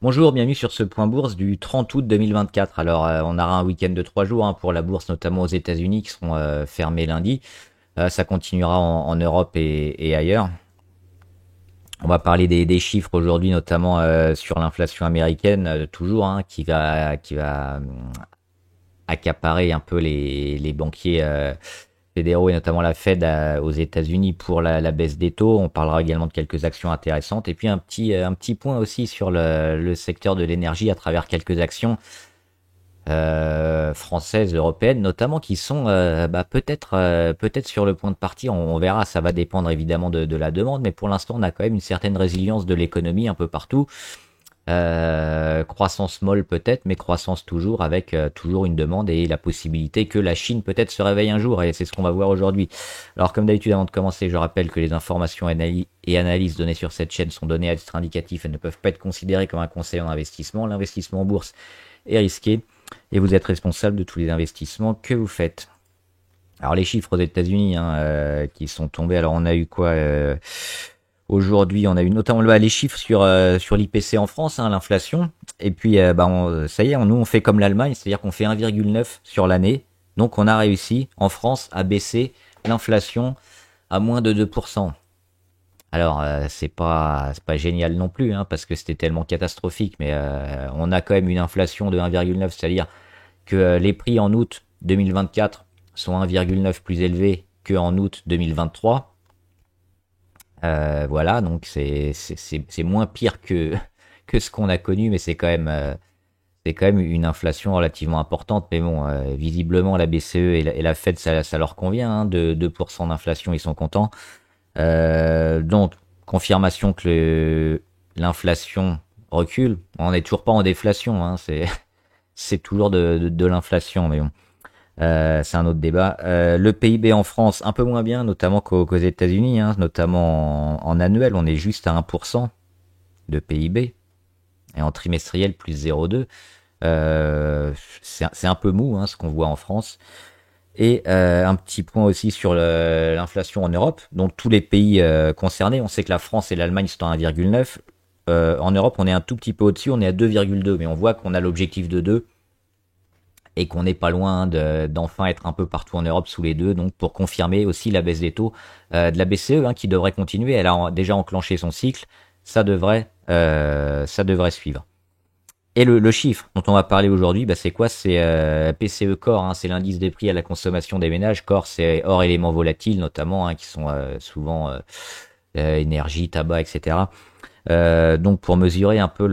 Bonjour, bienvenue sur ce point bourse du 30 août 2024. Alors, on aura un week-end de 3 jours pour la bourse, notamment aux États-Unis, qui seront fermés lundi. Ça continuera en Europe et ailleurs. On va parler des chiffres aujourd'hui, notamment sur l'inflation américaine, toujours, qui va accaparer un peu les banquiers fédéraux et notamment la Fed aux États-Unis pour la baisse des taux. On parlera également de quelques actions intéressantes et puis un petit point aussi sur le secteur de l'énergie à travers quelques actions françaises, européennes notamment qui sont peut-être sur le point de partir. On verra, ça va dépendre évidemment de la demande, mais pour l'instant on a quand même une certaine résilience de l'économie un peu partout. Croissance molle peut-être, mais croissance toujours avec toujours une demande et la possibilité que la Chine peut-être se réveille un jour et c'est ce qu'on va voir aujourd'hui. Alors comme d'habitude avant de commencer, je rappelle que les informations et analyses données sur cette chaîne sont données à titre indicatif et ne peuvent pas être considérées comme un conseil en investissement. L'investissement en bourse est risqué et vous êtes responsable de tous les investissements que vous faites. Alors les chiffres aux États-Unis qui sont tombés, alors on a eu quoi aujourd'hui, on a eu notamment les chiffres sur l'IPC en France, l'inflation. Et puis, ça y est, nous, on fait comme l'Allemagne, c'est-à-dire qu'on fait 1,9 sur l'année. Donc, on a réussi, en France, à baisser l'inflation à moins de 2%. Alors, c'est pas génial non plus, parce que c'était tellement catastrophique, mais on a quand même une inflation de 1,9, c'est-à-dire que les prix en août 2024 sont 1,9 plus élevés qu'en août 2023. Voilà, donc c'est moins pire que ce qu'on a connu, mais c'est quand même une inflation relativement importante. Mais bon, visiblement la BCE et la Fed ça leur convient, de 2% d'inflation, ils sont contents. Donc confirmation que l'inflation recule. On n'est toujours pas en déflation, c'est toujours de l'inflation, mais bon. C'est un autre débat. Le PIB en France, un peu moins bien, notamment qu'aux États-Unis, notamment en annuel, on est juste à 1% de PIB, et en trimestriel, plus 0,2. C'est un peu mou, ce qu'on voit en France. Et un petit point aussi sur l'inflation en Europe. Donc tous les pays concernés, on sait que la France et l'Allemagne sont à 1,9. En Europe, on est un tout petit peu au-dessus, on est à 2,2, mais on voit qu'on a l'objectif de 2 et qu'on n'est pas loin d'enfin être un peu partout en Europe sous les deux, donc pour confirmer aussi la baisse des taux de la BCE, qui devrait continuer. Elle a déjà enclenché son cycle, ça devrait suivre. Et le chiffre dont on va parler aujourd'hui, c'est quoi? C'est PCE Core, c'est l'indice des prix à la consommation des ménages. Core, c'est hors éléments volatiles notamment, qui sont souvent énergie, tabac, etc. Donc pour mesurer un peu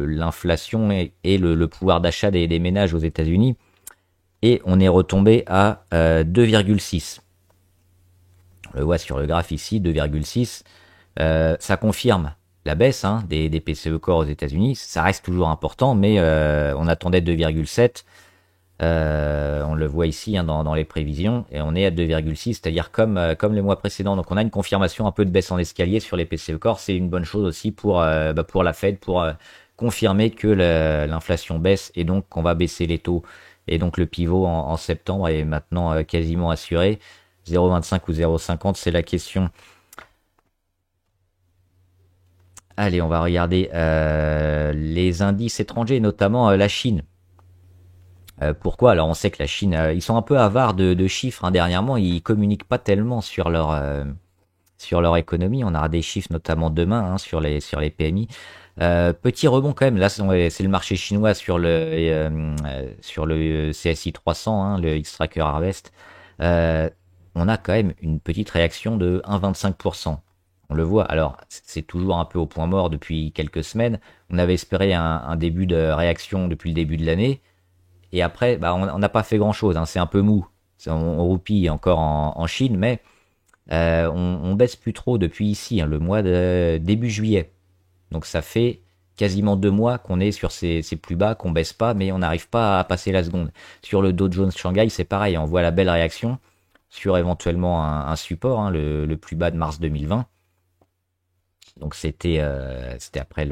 l'inflation et le pouvoir d'achat des ménages aux États-Unis, et on est retombé à 2,6. On le voit sur le graphe ici, 2,6. Ça confirme la baisse des PCE Core aux États-Unis. Ça reste toujours important, mais on attendait 2,7. On le voit ici dans les prévisions, et on est à 2,6, c'est-à-dire comme les mois précédents. Donc on a une confirmation un peu de baisse en escalier sur les PCE Core. C'est une bonne chose aussi pour la Fed, pour confirmer que l'inflation baisse et donc qu'on va baisser les taux. Et donc le pivot en septembre est maintenant quasiment assuré. 0,25 ou 0,50, c'est la question. Allez, on va regarder les indices étrangers, notamment la Chine. Pourquoi? Alors on sait que la Chine, ils sont un peu avares de chiffres dernièrement, ils communiquent pas tellement sur leur économie. On aura des chiffres notamment demain sur les PMI. Petit rebond quand même, là c'est le marché chinois sur le CSI 300, le Xtracker Harvest. On a quand même une petite réaction de 1,25%. On le voit, alors c'est toujours un peu au point mort depuis quelques semaines. On avait espéré un début de réaction depuis le début de l'année. Et après, on n'a pas fait grand-chose, c'est un peu mou. On roupille encore en Chine, mais on baisse plus trop depuis ici, le mois de début juillet. Donc ça fait quasiment 2 mois qu'on est sur ces plus bas, qu'on baisse pas, mais on n'arrive pas à passer la seconde. Sur le Dow Jones Shanghai, c'est pareil, on voit la belle réaction sur éventuellement un support, le plus bas de mars 2020. Donc c'était après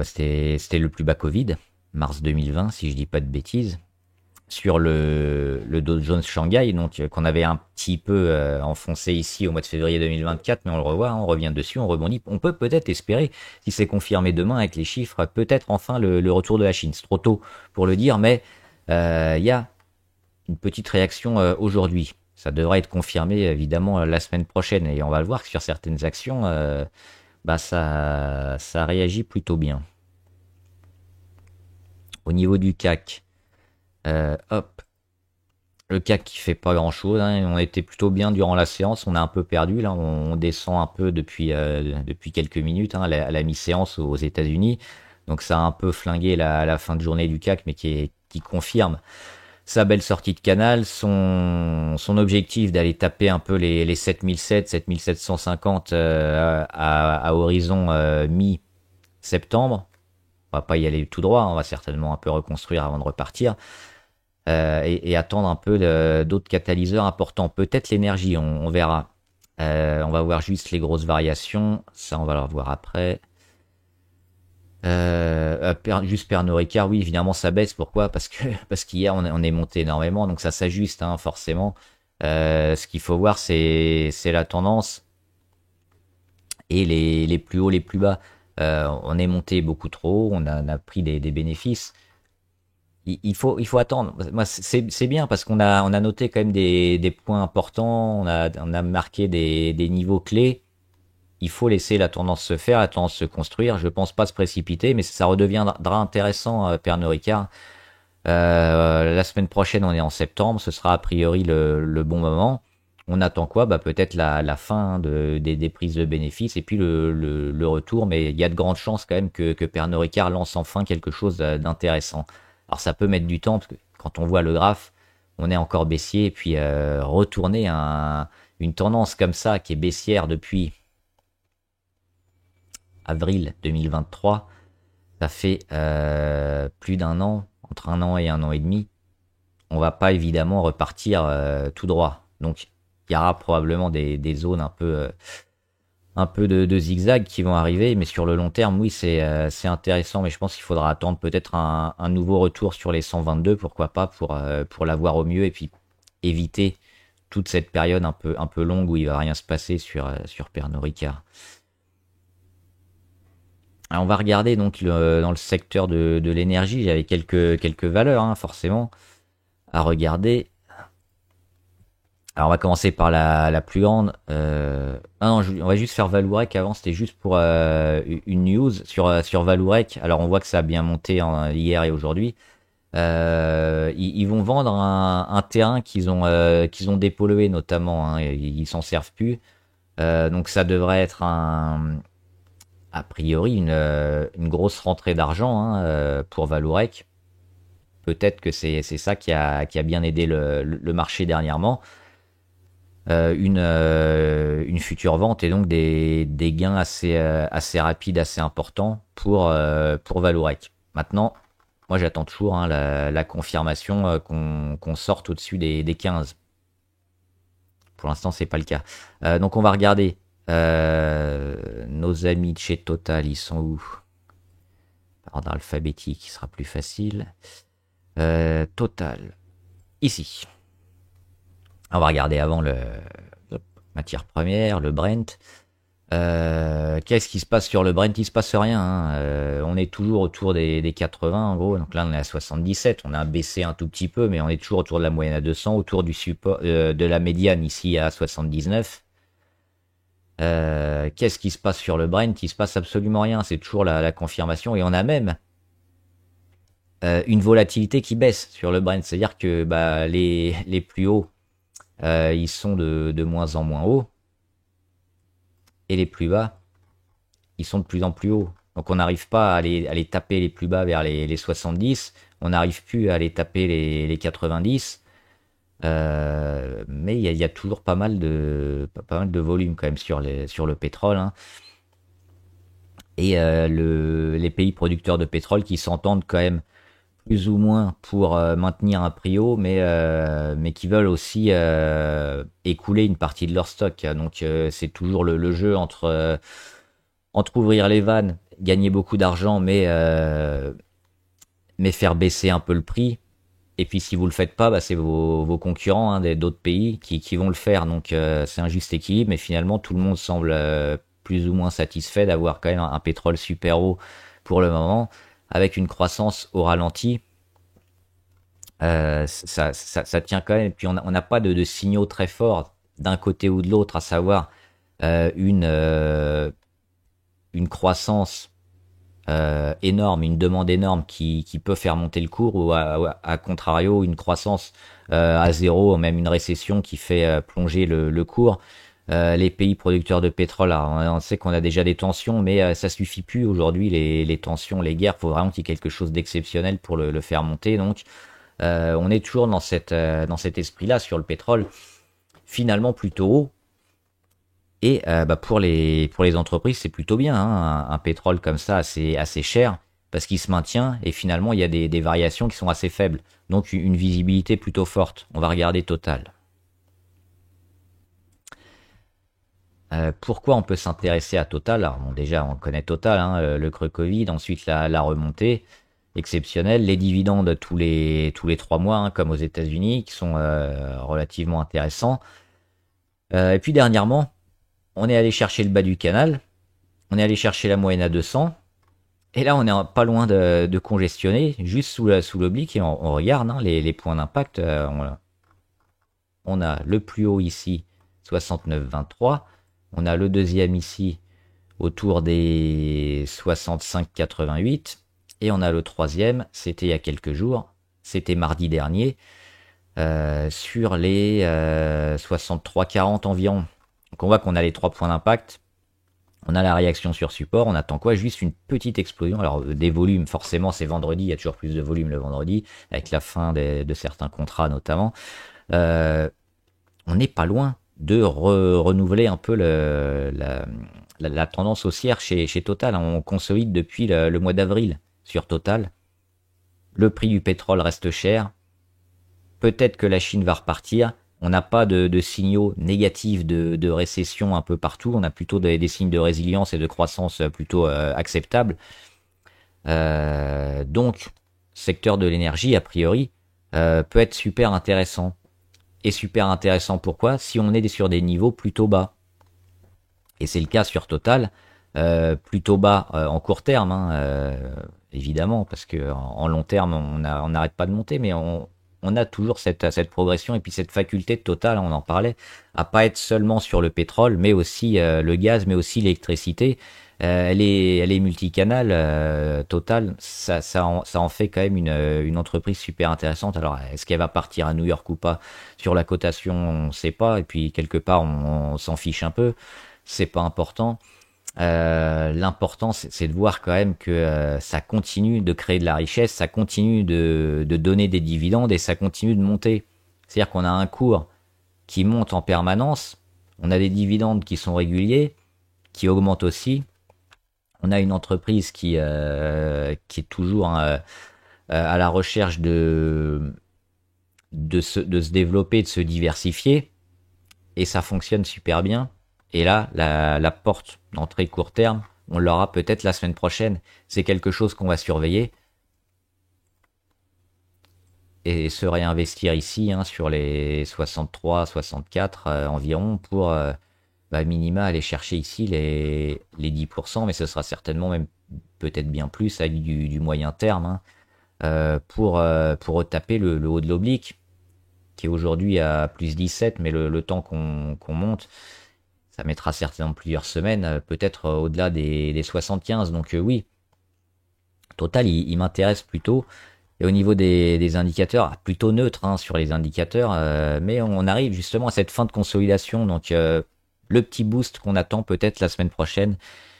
c'était le plus bas Covid, mars 2020, si je dis pas de bêtises. sur le Dow Jones Shanghai, donc qu'on avait un petit peu enfoncé ici au mois de février 2024, mais on le revoit, hein, on revient dessus, on rebondit. On peut peut-être espérer, si c'est confirmé demain avec les chiffres, peut-être enfin le retour de la Chine. C'est trop tôt pour le dire, mais il y a une petite réaction aujourd'hui. Ça devrait être confirmé évidemment la semaine prochaine, et on va le voir que sur certaines actions, ça réagit plutôt bien. Au niveau du CAC, hop, le CAC qui fait pas grand chose, hein. On était plutôt bien durant la séance, on a un peu perdu là, on descend un peu depuis quelques minutes, hein, à la mi-séance aux États-Unis. Donc ça a un peu flingué la fin de journée du CAC, mais qui confirme sa belle sortie de canal, son objectif d'aller taper un peu les 7007, 7750 à horizon mi-septembre. On va pas y aller tout droit, on va certainement un peu reconstruire avant de repartir. Et attendre un peu d'autres catalyseurs importants. Peut-être l'énergie, on verra. On va voir juste les grosses variations. Ça, on va le revoir après. Juste Pernod Ricard, oui, évidemment, ça baisse. Pourquoi? Parce qu'hier, on est monté énormément, donc ça s'ajuste, hein, forcément. Ce qu'il faut voir, c'est la tendance et les plus hauts, les plus bas. On est monté beaucoup trop haut, on a pris des bénéfices. Il faut attendre. Moi, c'est bien parce qu'on a noté quand même des points importants, on a marqué des niveaux clés. Il faut laisser la tendance se faire, la tendance se construire. Je pense pas se précipiter, mais ça redeviendra intéressant, Pernod Ricard. La semaine prochaine, on est en septembre, ce sera a priori le bon moment. On attend quoi? Bah peut-être la fin des prises de bénéfices et puis le retour, mais il y a de grandes chances quand même que Pernod Ricard lance enfin quelque chose d'intéressant. Alors ça peut mettre du temps, parce que quand on voit le graphe, on est encore baissier, et puis retourner une tendance comme ça, qui est baissière depuis avril 2023, ça fait plus d'un an, entre un an et un an et demi. On va pas évidemment repartir tout droit. Donc il y aura probablement des zones un peu de zigzag qui vont arriver, mais sur le long terme, oui, c'est intéressant, mais je pense qu'il faudra attendre peut-être un nouveau retour sur les 122, pourquoi pas, pour l'avoir au mieux, et puis éviter toute cette période un peu longue où il va rien se passer sur Pernod Ricard. Alors on va regarder donc dans le secteur de l'énergie, j'avais quelques valeurs, hein, forcément, à regarder. Alors on va commencer par la plus grande. Ah non, on va juste faire Valourec avant, c'était juste pour une news sur Valourec. Alors on voit que ça a bien monté hier et aujourd'hui. Ils vont vendre un terrain qu'ils ont dépollué notamment, hein, ils s'en servent plus. Donc ça devrait être a priori une grosse rentrée d'argent, hein, pour Valourec. Peut-être que c'est ça qui a bien aidé le marché dernièrement. Une future vente et donc des gains assez rapides, assez importants pour Valourec. Maintenant, moi j'attends toujours, hein, la confirmation qu'on sorte au-dessus des 15. Pour l'instant, c'est pas le cas. Donc on va regarder. Nos amis de chez Total, ils sont où? Par ordre alphabétique, qui sera plus facile. Total. Ici. On va regarder avant matière première, le Brent. Qu'est-ce qui se passe sur le Brent? Il se passe rien, hein. On est toujours autour des 80 en gros. Donc là on est à 77. On a baissé un tout petit peu, mais on est toujours autour de la moyenne à 200, autour du support de la médiane ici à 79. Qu'est-ce qui se passe sur le Brent? Il se passe absolument rien. C'est toujours la confirmation, et on a même une volatilité qui baisse sur le Brent. C'est-à-dire que les plus hauts, ils sont de moins en moins hauts, et les plus bas, ils sont de plus en plus hauts. Donc on n'arrive pas à les taper les plus bas vers les 70, on n'arrive plus à les taper les 90, mais il y a toujours pas mal de volume quand même sur le pétrole, hein. Et les pays producteurs de pétrole qui s'entendent quand même plus ou moins pour maintenir un prix haut, mais qui veulent aussi écouler une partie de leur stock. Donc c'est toujours le jeu entre ouvrir les vannes, gagner beaucoup d'argent, mais faire baisser un peu le prix, Et puis si vous le faites pas, bah, c'est vos concurrents hein, d'autres pays qui vont le faire. Donc c'est un juste équilibre, mais finalement tout le monde semble plus ou moins satisfait d'avoir quand même un pétrole super haut pour le moment, avec une croissance au ralenti. Ça tient quand même. Et puis on n'a pas de signaux très forts d'un côté ou de l'autre, à savoir euh, une, euh, une croissance énorme, une demande énorme qui peut faire monter le cours, ou à contrario, une croissance à zéro, même une récession qui fait plonger le cours. Les pays producteurs de pétrole, alors, on sait qu'on a déjà des tensions, mais ça suffit plus aujourd'hui, les tensions, les guerres, il faut vraiment qu'il y ait quelque chose d'exceptionnel pour le faire monter. Donc on est toujours dans cet esprit-là sur le pétrole, finalement plutôt haut. Et bah, pour les entreprises, c'est plutôt bien, hein, un pétrole comme ça assez cher, parce qu'il se maintient et finalement il y a des variations qui sont assez faibles. Donc une visibilité plutôt forte. On va regarder Total. Pourquoi on peut s'intéresser à Total? Alors bon, déjà on connaît Total, hein, le creux Covid, ensuite la remontée exceptionnelle, les dividendes tous les 3 mois, hein, comme aux États-Unis, qui sont relativement intéressants. Et puis dernièrement, on est allé chercher le bas du canal, on est allé chercher la moyenne à 200, et là on est pas loin de congestionner, juste sous l'oblique, et on regarde hein, les points d'impact. On a le plus haut ici, 69,23, on a le deuxième ici, autour des 65,88, et on a le troisième, c'était il y a quelques jours, c'était mardi dernier, sur les 63,40 environ. Donc on voit qu'on a les 3 points d'impact. On a la réaction sur support, on attend quoi? Juste une petite explosion. Alors des volumes, forcément c'est vendredi, il y a toujours plus de volume le vendredi, avec la fin de certains contrats notamment. Euh, on n'est pas loin de renouveler un peu la tendance haussière chez Total. On consolide depuis le mois d'avril sur Total. Le prix du pétrole reste cher. Peut-être que la Chine va repartir. On n'a pas de signaux négatifs de récession un peu partout. On a plutôt des signes de résilience et de croissance plutôt acceptables. Donc, secteur de l'énergie, a priori, peut être super intéressant. Et super intéressant pourquoi? Si on est sur des niveaux plutôt bas. Et c'est le cas sur Total. Plutôt bas en court terme, hein, évidemment, parce que en long terme, on n'arrête pas de monter, mais on a toujours cette progression et puis cette faculté de Total, on en parlait, à pas être seulement sur le pétrole, mais aussi le gaz, mais aussi l'électricité. Elle est multicanal, Total, ça en fait quand même une entreprise super intéressante. Alors, est-ce qu'elle va partir à New York ou pas sur la cotation, on ne sait pas, et puis quelque part, on s'en fiche un peu, c'est pas important. L'important, c'est de voir quand même que ça continue de créer de la richesse, ça continue de donner des dividendes et ça continue de monter. C'est-à-dire qu'on a un cours qui monte en permanence, on a des dividendes qui sont réguliers, qui augmentent aussi. On a une entreprise qui est toujours hein, à la recherche de se développer, de se diversifier, et ça fonctionne super bien. Et là, la porte d'entrée court terme, on l'aura peut-être la semaine prochaine. C'est quelque chose qu'on va surveiller et se réinvestir ici hein, sur les 63, 64 environ pour bah, minima aller chercher ici les 10%, mais ce sera certainement même peut-être bien plus avec du moyen terme hein, pour retaper le haut de l'oblique qui est aujourd'hui à plus 17, mais le temps qu'on monte, ça mettra certainement plusieurs semaines, peut-être au-delà des 75. Donc oui, Total, il m'intéresse plutôt. Et au niveau des indicateurs, plutôt neutre hein, sur les indicateurs, mais on arrive justement à cette fin de consolidation. Donc le petit boost qu'on attend peut-être la semaine prochaine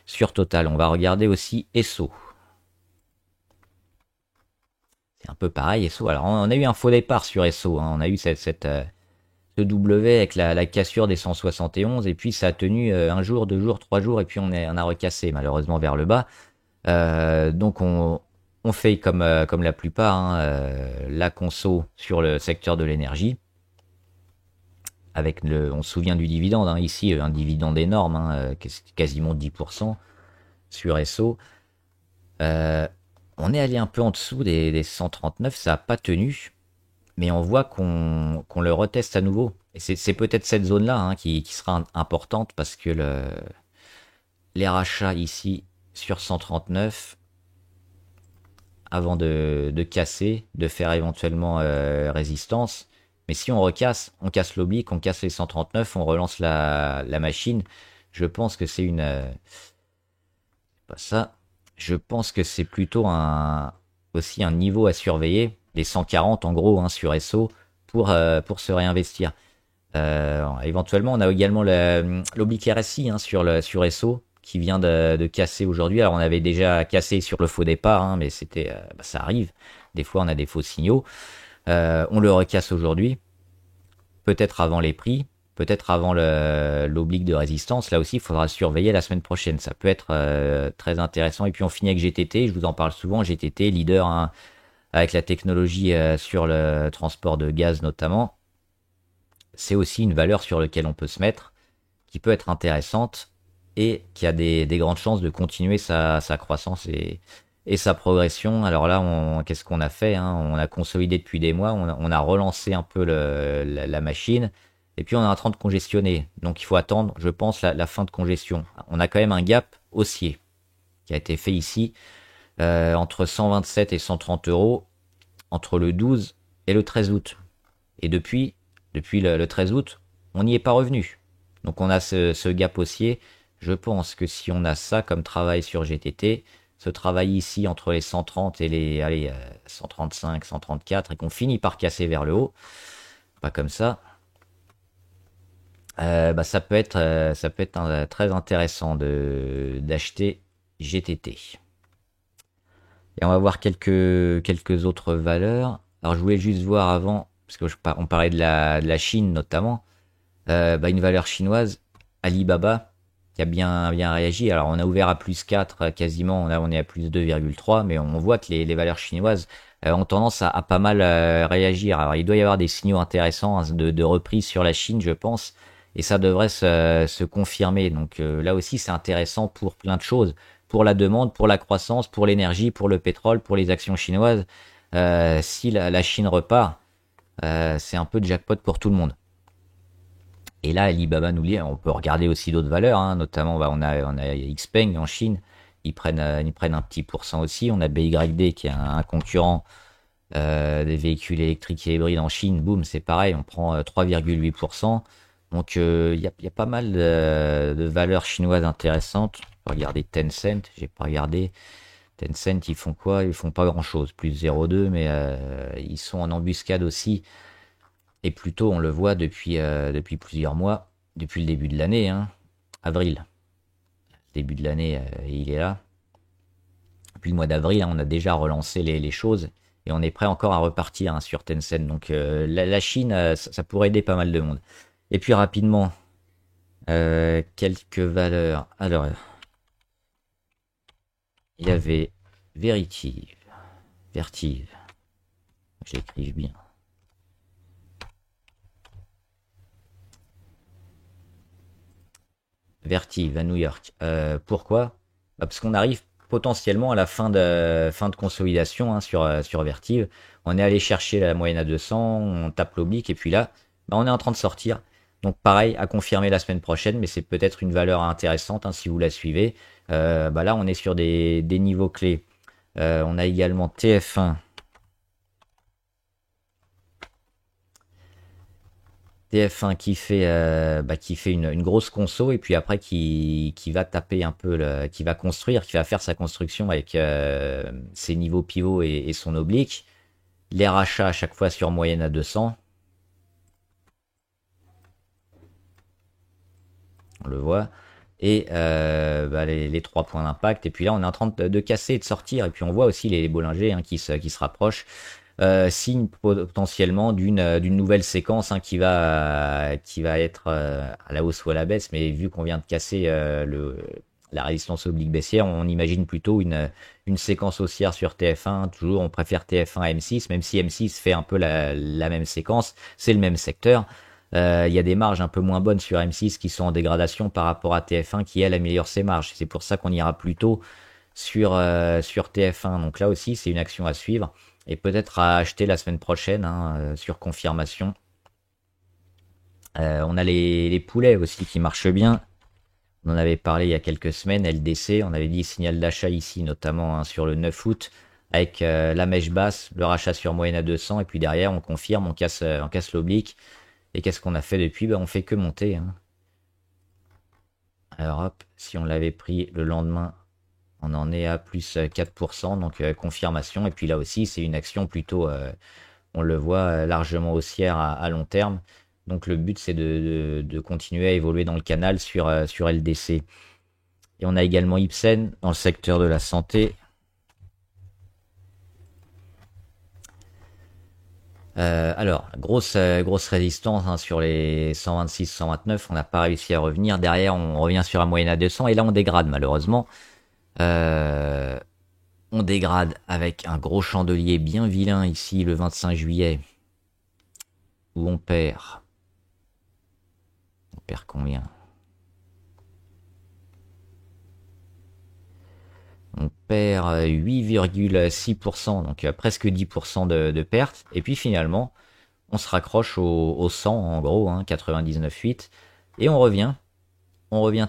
sur Total. On va regarder aussi Esso. C'est un peu pareil, Esso. Alors on a eu un faux départ sur Esso. Hein. On a eu ce W avec la cassure des 171 et puis ça a tenu un jour, 2 jours, 3 jours et puis on a recassé malheureusement vers le bas. Donc on fait comme la plupart hein, la conso sur le secteur de l'énergie. On se souvient du dividende hein, ici, un dividende énorme, hein, quasiment 10% sur Esso. On est allé un peu en dessous des 139, ça n'a pas tenu. mais on voit qu'on le reteste à nouveau. Et c'est peut-être cette zone-là hein, qui sera importante parce que les rachats ici sur 139, avant de casser, de faire éventuellement résistance. Mais si on casse l'oblique, on casse les 139, on relance la machine, je pense que c'est pas ça. Je pense que c'est plutôt aussi un niveau à surveiller, les 140 en gros hein, sur SO, pour se réinvestir. Éventuellement, on a également l'oblique RSI hein, sur SO qui vient de casser aujourd'hui. Alors, on avait déjà cassé sur le faux départ, hein, mais ça arrive. Des fois, on a des faux signaux. On le recasse aujourd'hui, peut-être avant les prix, peut-être avant l'oblique de résistance. Là aussi, il faudra surveiller la semaine prochaine. Ça peut être très intéressant. Et puis, on finit avec GTT. Je vous en parle souvent. GTT, leader hein, avec la technologie sur le transport de gaz notamment. C'est aussi une valeur sur laquelle on peut se mettre, qui peut être intéressante et qui a des grandes chances de continuer sa croissance et sa progression. Alors là, qu'est-ce qu'on a fait hein? On a consolidé depuis des mois, on a relancé un peu la machine, et puis on est en train de congestionner. Donc il faut attendre, je pense, la fin de congestion. On a quand même un gap haussier qui a été fait ici, entre 127 et 130 euros, entre le 12 et le 13 août. Et depuis le 13 août, on n'y est pas revenu. Donc on a ce gap haussier. Je pense que si on a ça comme travail sur GTT, ce travail ici entre les 130 et les 135, 134, et qu'on finit par casser vers le haut, pas comme ça, ça peut être très intéressant d'acheter GTT. Et on va voir quelques autres valeurs. Alors je voulais juste voir avant, parce que on parlait de la Chine notamment, une valeur chinoise, Alibaba, qui a bien réagi. Alors on a ouvert à plus 4 quasiment, là on est à plus 2,3, mais on voit que les valeurs chinoises ont tendance à pas mal réagir. Alors il doit y avoir des signaux intéressants hein, de reprise sur la Chine, je pense, et ça devrait se confirmer. Donc là aussi c'est intéressant pour plein de choses, pour la demande, pour la croissance, pour l'énergie, pour le pétrole, pour les actions chinoises. Si la Chine repart, c'est un peu de jackpot pour tout le monde. Et là, Alibaba nous lit, on peut regarder aussi d'autres valeurs, hein, notamment on a Xpeng en Chine, ils prennent un petit pourcent aussi. On a BYD qui est un concurrent des véhicules électriques et hybrides en Chine, boum, c'est pareil, on prend 3,8%. Donc il y a pas mal de valeurs chinoises intéressantes. On peut regarder Tencent, j'ai pas regardé. Tencent, ils font quoi? Ils font pas grand-chose, plus 0,2, mais ils sont en embuscade aussi. Et plutôt, on le voit depuis plusieurs mois, depuis le début de l'année, hein, avril. Début de l'année, il est là. Depuis le mois d'avril, hein, on a déjà relancé les choses et on est prêt encore à repartir hein, sur Tencent. Donc la Chine, ça pourrait aider pas mal de monde. Et puis rapidement, quelques valeurs. Alors, il y avait Vertive. J'écrive bien. Vertive à New York. Pourquoi? Parce qu'on arrive potentiellement à la fin de consolidation hein, sur Vertive. On est allé chercher la moyenne à 200, on tape l'oblique et puis là, on est en train de sortir. Donc pareil, à confirmer la semaine prochaine, mais c'est peut-être une valeur intéressante hein, si vous la suivez. Là, on est sur des niveaux clés. On a également TF1. TF1 qui fait une grosse conso et puis après qui va taper un peu, qui va construire, qui va faire sa construction avec ses niveaux pivots et son oblique. Les rachats à chaque fois sur moyenne à 200. On le voit. Et les 3 points d'impact. Et puis là, on est en train de casser et de sortir. Et puis on voit aussi les Bollinger hein, qui se rapprochent. Signe potentiellement d'une nouvelle séquence hein, qui va être à la hausse ou à la baisse, mais vu qu'on vient de casser la résistance oblique baissière, on imagine plutôt une séquence haussière sur TF1. Toujours, on préfère TF1 à M6, même si M6 fait un peu la même séquence, c'est le même secteur. Il y a des marges un peu moins bonnes sur M6 qui sont en dégradation par rapport à TF1 qui elle améliore ses marges. C'est pour ça qu'on ira plutôt sur TF1. Donc là aussi, c'est une action à suivre et peut-être à acheter la semaine prochaine, hein, sur confirmation. On a les poulets aussi qui marchent bien. On en avait parlé il y a quelques semaines, LDC, on avait dit signal d'achat ici, notamment hein, sur le 9 août, avec la mèche basse, le rachat sur moyenne à 200, et puis derrière on confirme, on casse l'oblique. Et qu'est-ce qu'on a fait depuis? On fait que monter. Hein. Alors hop, si on l'avait pris le lendemain, on en est à plus 4%, donc confirmation. Et puis là aussi, c'est une action plutôt, on le voit, largement haussière à long terme. Donc le but, c'est de continuer à évoluer dans le canal sur LDC. Et on a également Ipsen dans le secteur de la santé. Alors, grosse résistance hein, sur les 126-129. On n'a pas réussi à revenir. Derrière, on revient sur la moyenne à 200. Et là, on dégrade malheureusement. Euh, on dégrade avec un gros chandelier bien vilain ici le 25 juillet. Où on perd. On perd combien? On perd 8,6%, donc presque 10% de perte. Et puis finalement, on se raccroche au 100 en gros, hein, 99,8. Et on revient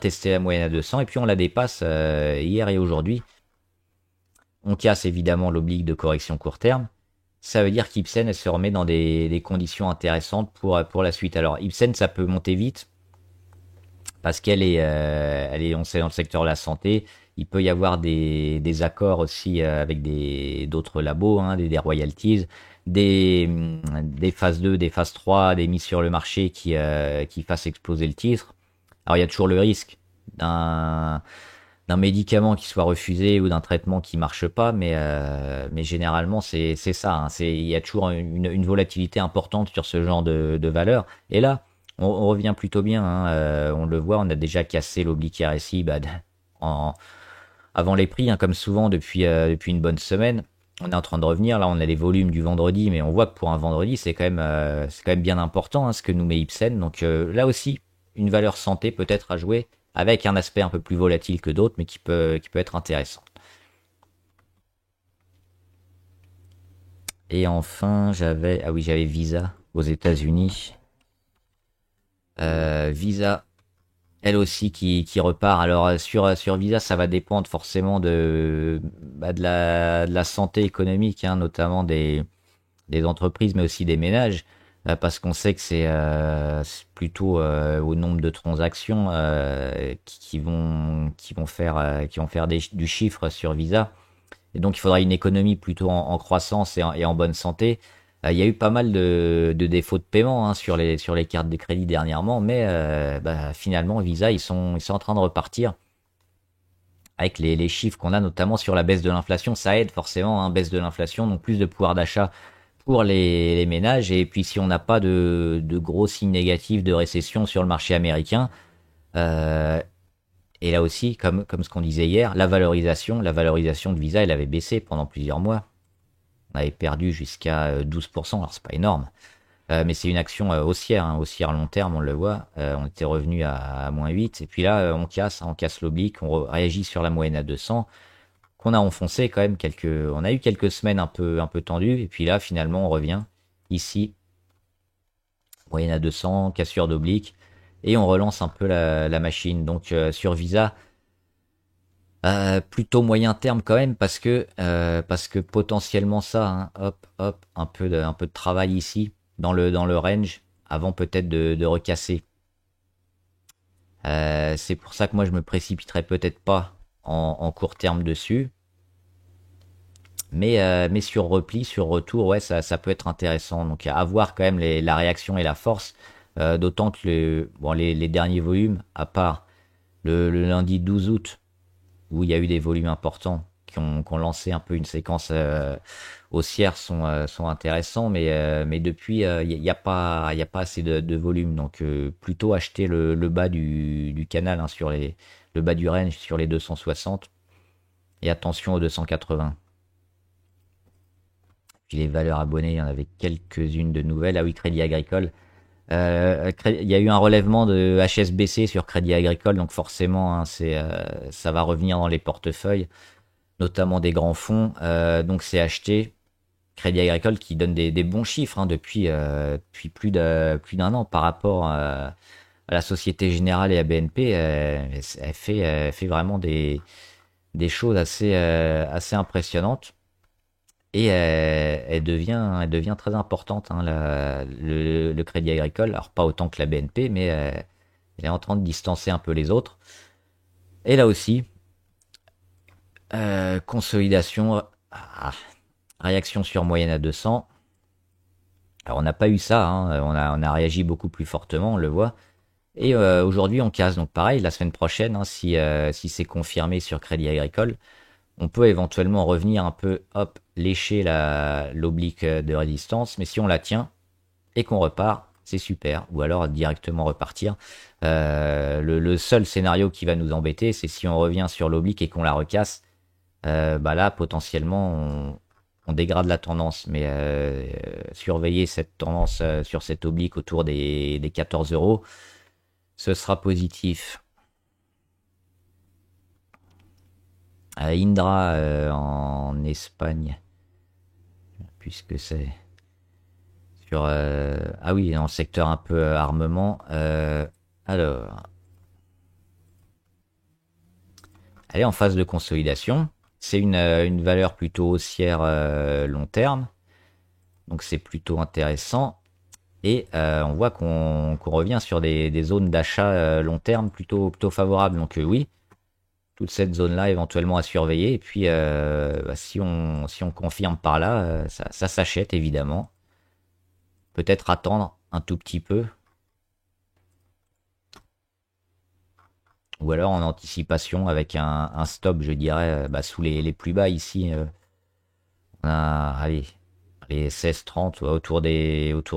tester la moyenne à 200 et puis on la dépasse hier et aujourd'hui. On casse évidemment l'oblique de correction court terme. Ça veut dire qu'Ipsen elle se remet dans des conditions intéressantes pour la suite. Alors Ipsen ça peut monter vite parce elle est on sait dans le secteur de la santé. Il peut y avoir des accords aussi avec d'autres labos, hein, des royalties, des phases 2, des phases 3, des mises sur le marché qui fassent exploser le titre. Alors il y a toujours le risque d'un médicament qui soit refusé ou d'un traitement qui marche pas, mais généralement c'est ça. Hein, il y a toujours une volatilité importante sur ce genre de valeur. Et là, on revient plutôt bien. Hein, on le voit, on a déjà cassé l'oblique RSI en, avant les prix, hein, comme souvent depuis une bonne semaine. On est en train de revenir. Là, on a les volumes du vendredi, mais on voit que pour un vendredi, c'est quand même bien important hein, ce que nous met Ipsen. Donc là aussi, une valeur santé peut-être à jouer avec un aspect un peu plus volatile que d'autres, mais qui peut être intéressant. Et enfin, j'avais Visa aux États-Unis. Visa, elle aussi qui repart. Alors sur Visa, ça va dépendre forcément de la santé économique, hein, notamment des entreprises, mais aussi des ménages, parce qu'on sait que c'est plutôt au nombre de transactions qui vont faire du chiffre sur Visa. Et donc il faudra une économie plutôt en croissance et en bonne santé. Il y a eu pas mal de défauts de paiement hein, sur les cartes de crédit dernièrement, mais finalement Visa ils sont en train de repartir avec les chiffres qu'on a notamment sur la baisse de l'inflation. Ça aide forcément, hein, baisse de l'inflation, donc plus de pouvoir d'achat pour les ménages. Et puis si on n'a pas de gros signes négatifs de récession sur le marché américain, euh, et là aussi, comme ce qu'on disait hier, la valorisation de Visa, elle avait baissé pendant plusieurs mois. On avait perdu jusqu'à 12%, alors c'est pas énorme. Mais c'est une action haussière, hein, haussière long terme, on le voit. On était revenu à moins 8, et puis là, on casse l'oblique, réagit sur la moyenne à 200, qu'on a enfoncé quand même on a eu quelques semaines un peu tendues, et puis là, finalement, on revient ici, moyenne à 200, cassure d'oblique, et on relance un peu la machine. Donc sur Visa, plutôt moyen terme quand même parce que potentiellement ça, hein, hop hop, un peu de travail ici dans le range avant peut-être de recasser. C'est pour ça que moi je me précipiterai peut-être pas en court terme dessus, mais sur repli, sur retour, ouais ça peut être intéressant. Donc à voir quand même la réaction et la force, d'autant que les derniers volumes, à part le lundi 12 août où il y a eu des volumes importants qui ont lancé un peu une séquence haussière sont intéressants, mais depuis il n'y a pas assez de volume, donc plutôt acheter le bas du canal hein, le bas du range sur les 260 et attention aux 280. Puis les valeurs abonnées, il y en avait quelques-unes de nouvelles. Ah oui, Crédit Agricole. Il y a eu un relèvement de HSBC sur Crédit Agricole, donc forcément, hein, ça va revenir dans les portefeuilles. notamment des grands fonds. Donc c'est acheté. Crédit Agricole qui donne des bons chiffres hein, depuis plus d'un an par rapport à la Société Générale et à BNP. Elle fait vraiment des choses assez impressionnantes. Et elle devient très importante, hein, le Crédit Agricole. Alors pas autant que la BNP, mais elle est en train de distancer un peu les autres. Et là aussi, consolidation, réaction sur moyenne à 200. Alors on n'a pas eu ça, hein, on a réagi beaucoup plus fortement, on le voit. Et aujourd'hui on casse, donc pareil, la semaine prochaine, hein, si c'est confirmé sur Crédit Agricole, on peut éventuellement revenir un peu, hop, lécher l'oblique de résistance, mais si on la tient et qu'on repart, c'est super. Ou alors directement repartir. Le seul scénario qui va nous embêter, c'est si on revient sur l'oblique et qu'on la recasse. Bah là, potentiellement, on dégrade la tendance. Mais surveiller cette tendance sur cette oblique autour des 14 euros, ce sera positif. Indra en Espagne, puisque c'est sur ah oui, dans le secteur un peu armement. Alors, elle est en phase de consolidation. C'est une valeur plutôt haussière long terme, donc c'est plutôt intéressant. Et on voit qu'on revient sur des zones d'achat long terme plutôt favorables. Donc oui, toute cette zone-là éventuellement à surveiller. Et puis bah, si on confirme par là, ça s'achète évidemment. Peut-être attendre un tout petit peu. Ou alors en anticipation avec un stop, je dirais, bah, sous les plus bas ici. On a, allez, les 16-30, ouais, autour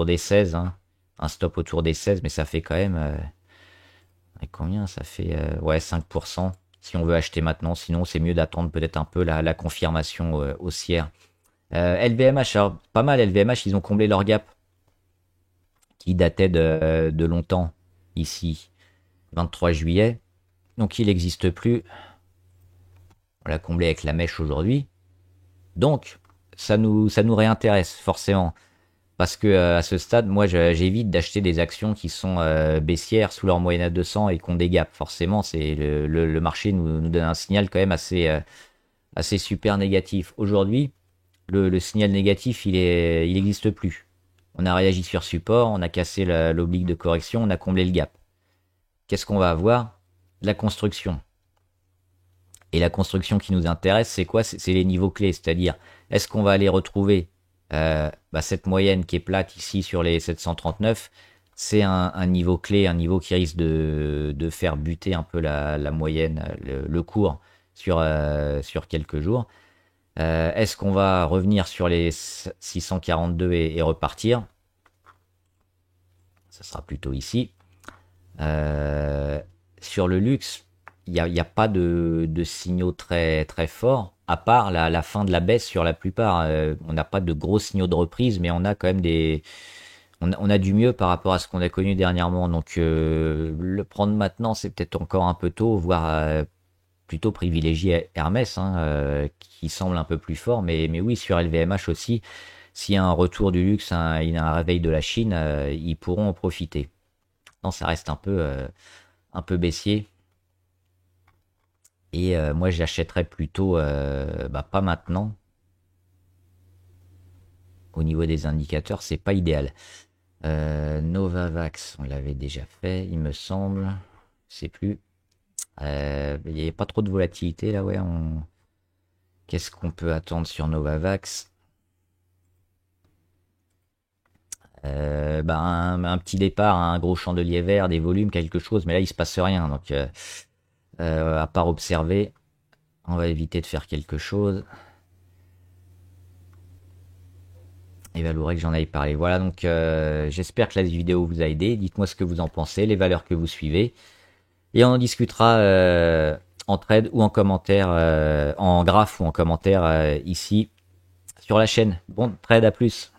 des 16. Hein. Un stop autour des 16, mais ça fait quand même... combien ça fait ouais, 5%. Si on veut acheter maintenant, sinon c'est mieux d'attendre peut-être un peu la confirmation haussière. LVMH, alors pas mal LVMH, ils ont comblé leur gap qui datait de longtemps ici, 23 juillet. Donc il n'existe plus. On l'a comblé avec la mèche aujourd'hui. Donc ça nous réintéresse forcément. Parce que à ce stade, moi j'évite d'acheter des actions qui sont baissières sous leur moyenne à 200 et qu'on dégape. Forcément, c'est le marché nous donne un signal quand même assez super négatif. Aujourd'hui, le signal négatif, il n'existe plus. On a réagi sur support, on a cassé l'oblique de correction, on a comblé le gap. Qu'est-ce qu'on va avoir? La construction. Et la construction qui nous intéresse, c'est quoi? C'est les niveaux clés, c'est-à-dire, est-ce qu'on va aller retrouver bah, cette moyenne qui est plate ici sur les 739? C'est un niveau clé, un niveau qui risque de faire buter un peu la moyenne, le cours sur quelques jours. Est-ce qu'on va revenir sur les 642 et repartir? Ça sera plutôt ici. Sur le luxe, il n'y a pas de signaux très, très forts, à part la fin de la baisse sur la plupart. On n'a pas de gros signaux de reprise, mais on a quand même on a du mieux par rapport à ce qu'on a connu dernièrement. Donc le prendre maintenant, c'est peut-être encore un peu tôt, voire plutôt privilégier Hermès, hein, qui semble un peu plus fort. Mais oui, sur LVMH aussi, s'il y a un retour du luxe, il y a un réveil de la Chine, ils pourront en profiter. Non, ça reste un peu baissier. Et moi, j'achèterais plutôt, bah, pas maintenant. Au niveau des indicateurs, c'est pas idéal. Novavax, on l'avait déjà fait, il me semble. Je sais plus. Il n'y avait pas trop de volatilité là, ouais. Qu'est-ce qu'on peut attendre sur Novavax? Bah, un petit départ, un gros chandelier vert, des volumes, quelque chose, mais là il se passe rien. Donc, à part observer, on va éviter de faire quelque chose. Et Valourec, j'en avais parlé. Voilà, donc j'espère que la vidéo vous a aidé. Dites-moi ce que vous en pensez, les valeurs que vous suivez. Et on en discutera en trade ou en commentaire, en graphe ou en commentaire ici sur la chaîne. Bon trade, à plus.